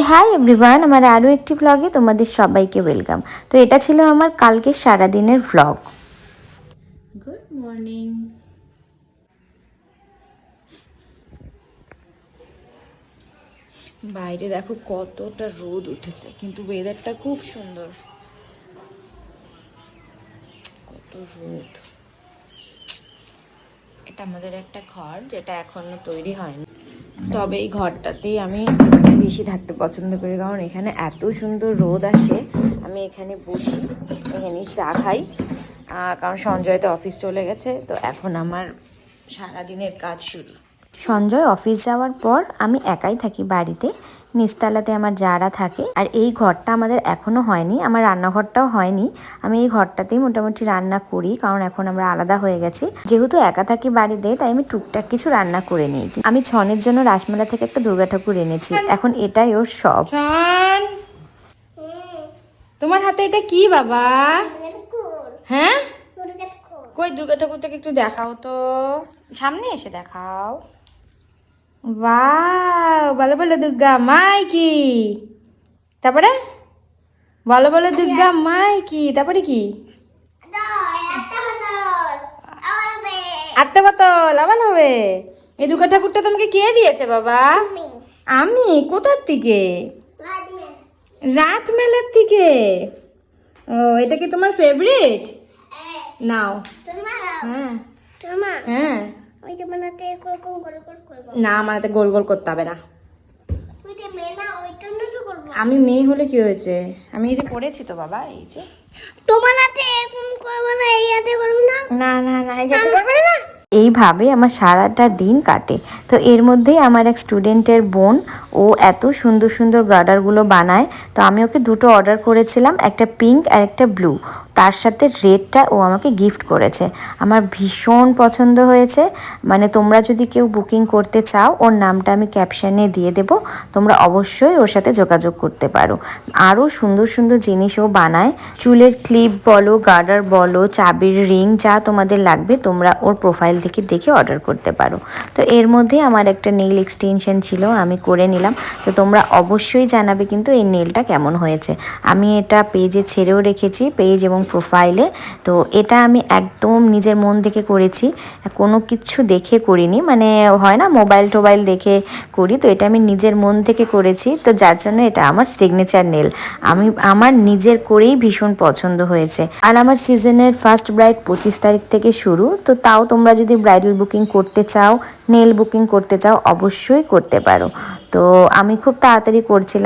Hi everyone, আমার আরও একটি ব্লগে তোমাদের সবাইকে ওয়েলকাম। তো এটা ছিল আমার কালকে সারাদিনের ব্লগ। Good morning. বাইরে দেখো কতটা রোদ উঠেছে, কিন্তু ওয়েদারটা খুব সুন্দর। কত রোদ। এটা আমাদের একটা ঘর, যেটা এখনো তৈরি হয়নি। তবে এই ঘরটাতেই আমি বেশি থাকতে পছন্দ করি, কারণ এখানে এত সুন্দর রোদ আসে। আমি এখানে বসি, এখানে চা খাই, কারণ সঞ্জয় তো অফিস চলে গেছে। তো এখন আমার সারাদিনের কাজ শুরু। সঞ্জয় অফিস যাওয়ার পর আমি একাই থাকি বাড়িতে। নিচতলাতে আমার যারা থাকে, আর এই ঘরটা আমাদের এখনও হয়নি, আমার রান্নাঘরটাও হয়নি। আমি এই ঘরটাতেই মোটামুটি রান্না করি, কারণ এখন আমরা আলাদা হয়ে গেছি। যেহেতু একা থাকি বাড়িতে, তাই আমি টুকটাক কিছু রান্না করে নিই। আমি ছনের জন্য রাসমেলা থেকে একটা দুর্গা ঠাকুর এনেছি, এখন এটাই ওর সব। তোমার হাতে এটা কি বাবা? হ্যাঁ, কই দুর্গা ঠাকুরটাকে একটু দেখাও তো, সামনে এসে দেখাও। বাহ, বলো বলো দুর্গা মাই কি, তারপরে বলো বলো দুর্গা মাই কি, তারপরে কি? আটটা বোতল আবার হবে। এই দুর্গা ঠাকুরটা তোমাকে কে দিয়েছে বাবা? আমি। কোথার থেকে? রাত মেলার থেকে। ও, এটা কি তোমার ফেভারিট? নাও। হ্যাঁ হ্যাঁ, না আমার হাতে গোল গোল করতে হবে না। আমি মেয়ে হলে কি হয়েছে, আমি এই যে পড়েছি তো বাবা, এই যে তোমার হাতে এরকম করবে না, এই হাতে করবে না। না না না, এই হাতে করবে না। এইভাবে আমার সারাটা দিন কাটে। তো এর মধ্যেই আমার এক স্টুডেন্টের বোন, ও এত সুন্দর সুন্দর গার্ডারগুলো বানায়। তো আমি ওকে দুটো অর্ডার করেছিলাম, একটা পিঙ্ক আর একটা ব্লু। তার সাথে রেডটা ও আমাকে গিফট করেছে। আমার ভীষণ পছন্দ হয়েছে। মানে তোমরা যদি কেউ বুকিং করতে চাও, ওর নামটা আমি ক্যাপশনে দিয়ে দেবো, তোমরা অবশ্যই ওর সাথে যোগাযোগ করতে পারো। আরও সুন্দর সুন্দর জিনিস ও বানায়। চুলের ক্লিপ বলো, গার্ডার বলো, চাবির রিং, যা তোমাদের লাগবে তোমরা ওর প্রোফাইল থেকে দেখে অর্ডার করতে পারো। তো এর মধ্যে আমার একটা নেইল এক্সটেনশন ছিল, আমি করে নিলাম। তো তোমরা অবশ্যই জানাবে কিন্তু এই নেলটা কেমন হয়েছে। আমি এটা পেজে ছেড়েও রেখেছি, পেজ এবং প্রোফাইলে। তো এটা আমি একদম নিজের মন থেকে করেছি, কোনো কিছু দেখে করিনি। মানে হয় না মোবাইল টোবাইল দেখে করি, তো এটা আমি নিজের মন থেকে করেছি। তো যার জন্য এটা আমার সিগনেচার নেল। আমি আমার নিজের করেই ভীষণ পছন্দ হয়েছে। আর আমার সিজনের ফার্স্ট ব্রাইড 25 তারিখ থেকে শুরু। তো তাও তোমরা যদি ব্রাইডাল বুকিং করতে চাও, নেল বুকিং করতে চাও, অবশ্যই করতে পারো। তো আমি খুব তাড়াতাড়ি করছিলাম।